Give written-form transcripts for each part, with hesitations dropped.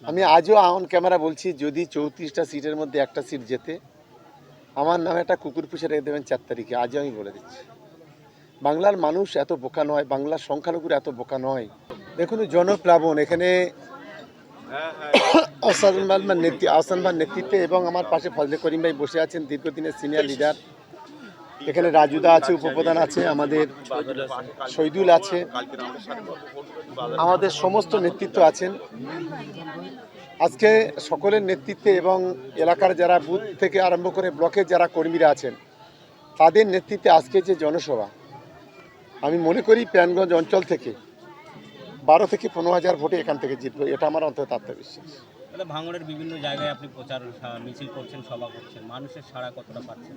আমি আজও on camera বলছি, যদি 34টা সিটের মধ্যে একটা সিট জেতে আমার নামে একটা কুকুর পুষে রেখে দেবেন 4 তারিখে। আজও আমি বলে দিচ্ছি, বাংলার মানুষ এত বোকা নয়, বাংলার সংখ্যালঘুরা এত বোকা নয়। দেখুন জনপ্লাবন এখানে আহসান ভাইয়ের নেতৃত্বে এবং আমার পাশে ফজলে করিম ভাই বসে আছেন, দীর্ঘদিনের সিনিয়র লিডার। এখানে রাজুদা আছে, উপপ্রধান আছে, আমাদের শহীদুল আছে, আমাদের সমস্ত নেতৃত্ব আছেন। আজকে সকলের নেতৃত্বে এবং এলাকার যারা বুথ থেকে আরম্ভ করে ব্লকের যারা কর্মীরা আছেন তাদের নেতৃত্বে আজকে যে জনসভা, আমি মনে করি প্রাণগঞ্জ অঞ্চল থেকে 12 থেকে 15,000 ভোটে এখান থেকে জিতবো, এটা আমার অন্তত আত্মবিশ্বাস। ভাঙড়ের বিভিন্ন জায়গায় আপনি প্রচার মিছিল করছেন, সভা করছেন, মানুষের সাড়া কতটা পাচ্ছেন?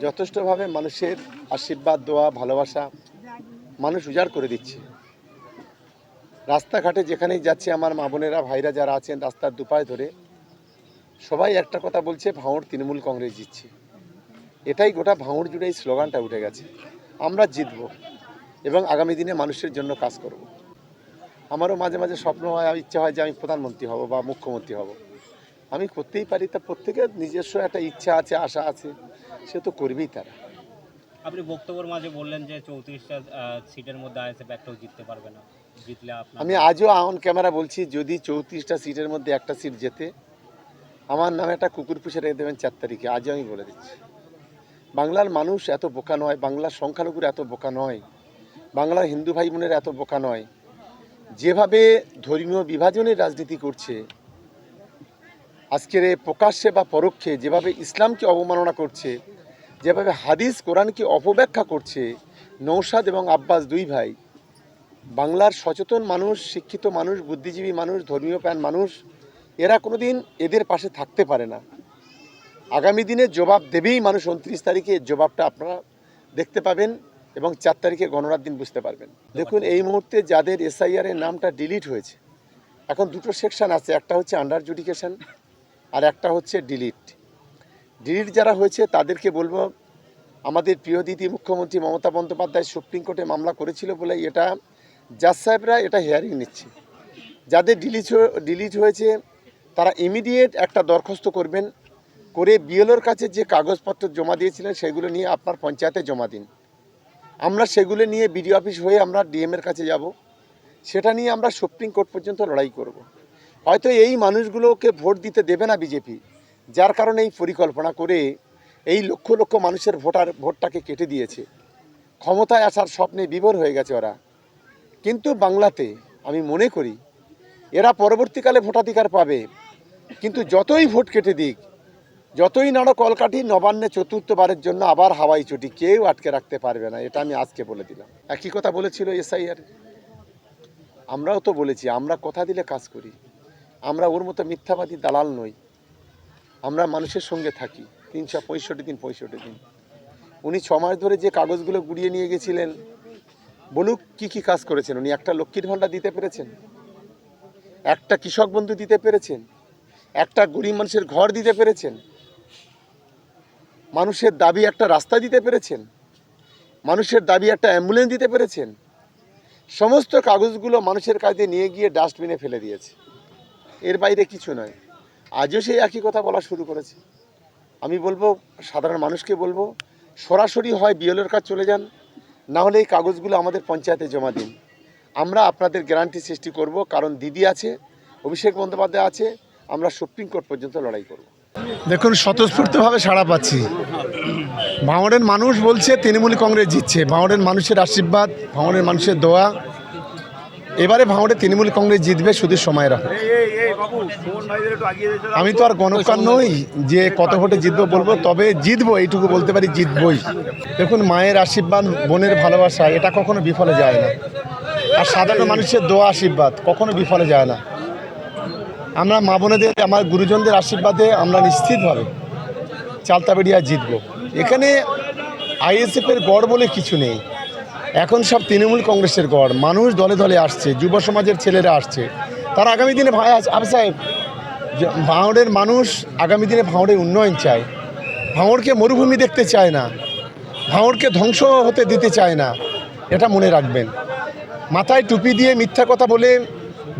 যথেষ্টভাবে মানুষের আশীর্বাদ, দোয়া, ভালোবাসা মানুষ উজাড় করে দিচ্ছে। রাস্তাঘাটে যেখানেই যাচ্ছে আমার মা বোনেরা, ভাইরা যারা আছেন রাস্তার দুপায়ে ধরে সবাই একটা কথা বলছে, ভাঙড় তৃণমূল কংগ্রেস জিতছে। এটাই গোটা ভাঙড় জুড়ে এই স্লোগানটা উঠে গেছে, আমরা জিতব এবং আগামী দিনে মানুষের জন্য কাজ করব। আমারও মাঝে মাঝে স্বপ্ন হয়, ইচ্ছা হয় যে আমি প্রধানমন্ত্রী হব বা মুখ্যমন্ত্রী হব। আমি করতেই পারি, তা প্রত্যেকের নিজস্ব একটা ইচ্ছা আছে, আশা আছে, সে তো করবেই তারা। আপনি বক্তব্যের মাঝে বললেন যে 34টা সিটের মধ্যে আইএসএফ একটাও জিততে পারবে না, জিতলে আপনার। আমি আজও অন ক্যামেরা বলছি, যদি 34টা সিটের মধ্যে একটা সিট জেতে আমার নামে একটা কুকুর পুষে রেখে দেবেন 4 তারিখে। আজও আমি বলে দিচ্ছি, বাংলার মানুষ এত বোকা নয়, বাংলার সংখ্যালঘুরা এত বোকা নয়, বাংলার হিন্দু ভাই বোনের এত বোকা নয়। যেভাবে ধর্মীয় বিভাজনের রাজনীতি করছে আজকের প্রকাশ্যে বা পরোক্ষে, যেভাবে ইসলামকে অবমাননা করছে, যেভাবে হাদিস কোরআনকে অপব্যাখ্যা করছে নৌসাদ এবং আব্বাস দুই ভাই, বাংলার সচেতন মানুষ, শিক্ষিত মানুষ, বুদ্ধিজীবী মানুষ, ধর্মীয় প্রাণ মানুষ, এরা কোনোদিন এদের পাশে থাকতে পারে না। আগামী দিনে জবাব দেবেই মানুষ। 29 তারিখে এর জবাবটা আপনারা দেখতে পাবেন এবং 4 তারিখে গণনার দিন বুঝতে পারবেন। দেখুন, এই মুহূর্তে যাদের SIR এর নামটা ডিলিট হয়েছে, এখন দুটো সেকশন আছে, একটা হচ্ছে আন্ডার জুডিকেশন আর একটা হচ্ছে ডিলিট যারা হয়েছে তাদেরকে বলবো, আমাদের প্রিয় দিদি মুখ্যমন্ত্রী মমতা বন্দ্যোপাধ্যায় সুপ্রিম কোর্টে মামলা করেছিল বলে এটা জাজ সাহেবরা এটা হিয়ারিং নিচ্ছে। যাদের ডিলিট হয়েছে তারা ইমিডিয়েট একটা দরখাস্ত করবেন, করে বিএলওর কাছে যে কাগজপত্র জমা দিয়েছিলেন সেগুলো নিয়ে আপনার পঞ্চায়েতে জমা দিন। আমরা সেগুলো নিয়ে বিডিও অফিস হয়ে আমরা ডিএমের কাছে যাব, সেটা নিয়ে আমরা সুপ্রিম কোর্ট পর্যন্ত লড়াই করব। হয়তো এই মানুষগুলোকে ভোট দিতে দেবে না বিজেপি, যার কারণে এই পরিকল্পনা করে এই লক্ষ লক্ষ মানুষের ভোটটাকে কেটে দিয়েছে। ক্ষমতায় আসার স্বপ্নে বিভোর হয়ে গেছে ওরা। কিন্তু বাংলাতে আমি মনে করি এরা পরবর্তীকালে ভোটাধিকার পাবে, কিন্তু যতই ভোট কেটে দিক, যতই নাড়ো কলকাঠি, নবান্নে চতুর্থবারের জন্য আবার হাওয়াই চটি, কেউ আটকে রাখতে পারবে না। এটা আমি আজকে বলে দিলাম। একই কথা বলেছিল SIR, আমরাও তো বলেছি, আমরা কথা দিলে কাজ করি, আমরা ওর মতো মিথ্যাবাদী দালাল নই, আমরা মানুষের সঙ্গে থাকি 365 দিন 65 দিন। উনি 6 মাস ধরে যে কাগজগুলো গুড়িয়ে নিয়ে গেছিলেন, বলুক কি কাজ করেছেন উনি? একটা লক্ষ্মীর ভাণ্ডার দিতে পেরেছেন, একটা কৃষক বন্ধু দিতে পেরেছেন, একটা গরিব মানুষের ঘর দিতে পেরেছেন, মানুষের দাবি একটা রাস্তা দিতে পেরেছেন, মানুষের দাবি একটা অ্যাম্বুলেন্স দিতে পেরেছেন? সমস্ত কাগজগুলো মানুষের কাছে নিয়ে গিয়ে ডাস্টবিনে ফেলে দিয়েছে, এর বাইরে কিছু নয়। আজও সেই একই কথা বলা শুরু করেছে। আমি বলবো, সাধারণ মানুষকে বলবো, সরাসরি হয় বিএলওর কাছে চলে যান, না হলে এই কাগজগুলো আমাদের পঞ্চায়েতে জমা দিন। আমরা আপনাদের গ্যারান্টি সৃষ্টি করব, কারণ দিদি আছে, অভিষেক বন্দ্যোপাধ্যায় আছে, আমরা সুপ্রিম কোর্ট পর্যন্ত লড়াই করব। দেখুন, স্বতঃস্ফূর্তভাবে সাড়া পাচ্ছি। ভাঙড়ের মানুষ বলছে তৃণমূল কংগ্রেস জিতছে। ভাঙড়ের মানুষের আশীর্বাদ, ভাঙড়ের মানুষের দোয়া, এবারে ভাঙড়ে তৃণমূল কংগ্রেস জিতবে, শুধু সময় রাখো। আমি তো আর গণকার নই যে কত ভোটে জিতবো বলবো, তবে জিতবো এইটুকু বলতে পারি, জিতবই। দেখুন, মায়ের আশীর্বাদ, বোনের ভালোবাসা, এটা কখনো বিফলে যায় না। আর সাধারণ মানুষের দোয়া আশীর্বাদ কখনো বিফলে যায় না। আমরা মা বোনেদের, আমার গুরুজনদের আশীর্বাদে আমরা নিশ্চিতভাবে চালতাবেড়িয়া জিতব। এখানে আইএসএফের গড় বলে কিছু নেই, এখন সব তৃণমূল কংগ্রেসের গড়। মানুষ দলে দলে আসছে, যুব সমাজের ছেলেরা আসছে, তারা আগামী দিনে আবু সাহেব, ভাঙড়ের মানুষ আগামী দিনে ভাঙড়ের উন্নয়ন চায়, ভাঙড়কে মরুভূমি দেখতে চায় না, ভাঙড়কে ধ্বংস হতে দিতে চায় না, এটা মনে রাখবেন। মাথায় টুপি দিয়ে মিথ্যা কথা বলে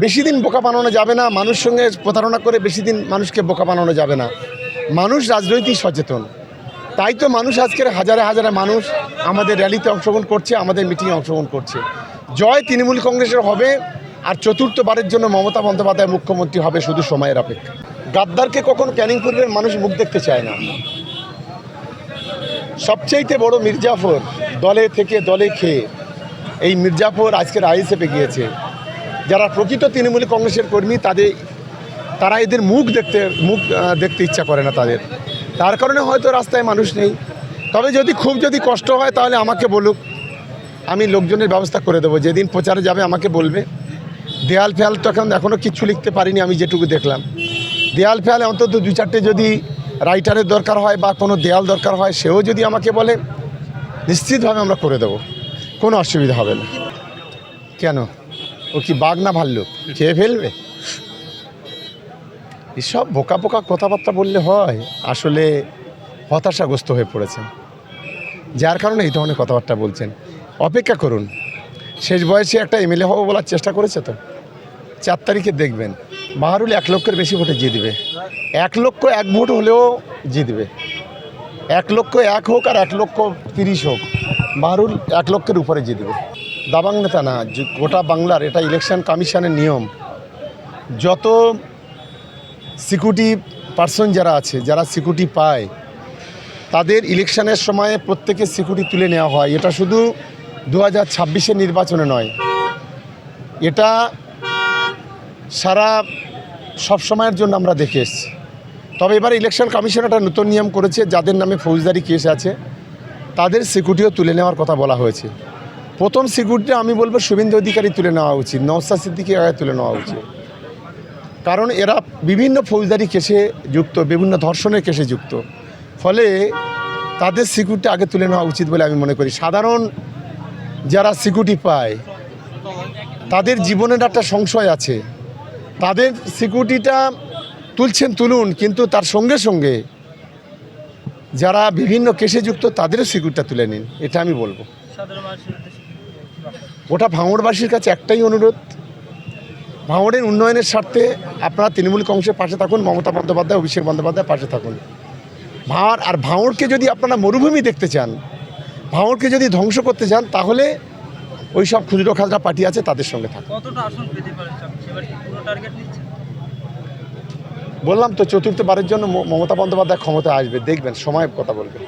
বেশি দিন বোকা বানানো যাবে না, মানুষ সঙ্গে প্রতারণা করে বেশি দিন মানুষকে বোকা বানানো যাবে না। মানুষ রাজনৈতিক সচেতন, তাই তো মানুষ আজকের হাজারে হাজারে মানুষ আমাদের র্যালিতে অংশগ্রহণ করছে, আমাদের মিটিংয়ে অংশগ্রহণ করছে। জয় তৃণমূল কংগ্রেসের হবে, আর চতুর্থবারের জন্য মমতা বন্দ্যোপাধ্যায় মুখ্যমন্ত্রী হবে, শুধু সময়ের অপেক্ষা। গাদ্দারকে কখনো ক্যানিং পূর্বের মানুষ মুখ দেখতে চায় না। সবচেয়ে বড় মির্জাফর দলে থেকে দলে খেয়ে এই মির্জাফর আজকের আইএসএফে গিয়েছে। যারা প্রকৃত তৃণমূল কংগ্রেসের কর্মী তারা এদের মুখ দেখতে ইচ্ছা করে না তাদের, তার কারণে হয়তো রাস্তায় মানুষ নেই। তবে যদি কষ্ট হয় তাহলে আমাকে বলুক, আমি লোকজনের ব্যবস্থা করে দেবো। যেদিন প্রচারে যাবে আমাকে বলবে। দেয়াল ফেয়াল তো এখনও কিচ্ছু লিখতে পারিনি, আমি যেটুকু দেখলাম। দেয়াল ফেয়াল অন্তত 2-4টে যদি রাইটারের দরকার হয় বা কোনো দেয়াল দরকার হয়, সেও যদি আমাকে বলে, নিশ্চিতভাবে আমরা করে দেবো, কোনো অসুবিধা হবে না। কেন, ও কি বাঘ না ভাল্লুক, খেয়ে ফেলবে? এসব বোকা কথাবার্তা বললে হয়? আসলে হতাশাগ্রস্ত হয়ে পড়েছেন, যার কারণে এই ধরনের কথাবার্তা বলছেন। অপেক্ষা করুন, শেষ বয়সে একটা এমএলএ হবো বলার চেষ্টা করেছে তো। 4 তারিখে দেখবেন বাহারুল 1 লক্ষের বেশি ভোটে জিতবে। 1 লক্ষ 1 ভোট হলেও জিতবে। 1 লক্ষ 1 হোক আর 1 লক্ষ 30 হোক, বাহারুল 1 লক্ষের উপরে জিতবে। দাবাং নেতা না, গোটা বাংলার এটা ইলেকশন কমিশনের নিয়ম। যত সিকিউরিটি পার্সন যারা আছে, যারা সিকিউরিটি পায়, তাদের ইলেকশনের সময়ে প্রত্যেকের সিকিউরিটি তুলে নেওয়া হয়। এটা শুধু 2026-এর নির্বাচনে নয়, এটা সারা সব সময়ের জন্য আমরা দেখে এসেছি। তবে এবার ইলেকশন কমিশন একটা নতুন নিয়ম করেছে, যাদের নামে ফৌজদারি কেস আছে তাদের সিকিউরিটিও তুলে নেওয়ার কথা বলা হয়েছে। প্রথম সিকিউরিটিটা আমি বলবো শুভেন্দু অধিকারী তুলে নেওয়া উচিত, নওশাদ সিদ্দিকীর আগে তুলে নেওয়া উচিত। কারণ এরা বিভিন্ন ফৌজদারি কেসে যুক্ত, বিভিন্ন ধর্ষণের কেসে যুক্ত, ফলে তাদের সিকিউরিটি আগে তুলে নেওয়া উচিত বলে আমি মনে করি। সাধারণ যারা সিকিউরিটি পায় তাদের জীবনের একটা সংশয় আছে, তাদের সিকিউরিটিটা তুলুন, কিন্তু তার সঙ্গে সঙ্গে যারা বিভিন্ন কেসে যুক্ত তাদেরও সিকিউরিটিটা তুলে নিন, এটা আমি বলবো। ওটা ভাঙড়বাসীর কাছে একটাই অনুরোধ, ভাঙড়ের উন্নয়নের স্বার্থে আপনারা তৃণমূল কংগ্রেসের পাশে থাকুন, মমতা বন্দ্যোপাধ্যায়, অভিষেক বন্দ্যোপাধ্যায়ের পাশে থাকুন। আর ভাঙড়কে যদি আপনারা মরুভূমি দেখতে চান, ভাঙড়কে যদি ধ্বংস করতে চান, তাহলে ওই সব খুচরো খাজরা পার্টি আছে তাদের সঙ্গে থাকুন। বললাম তো, চতুর্থবারের জন্য মমতা বন্দ্যোপাধ্যায় ক্ষমতা আসবে, দেখবেন, সময় কথা বলবে।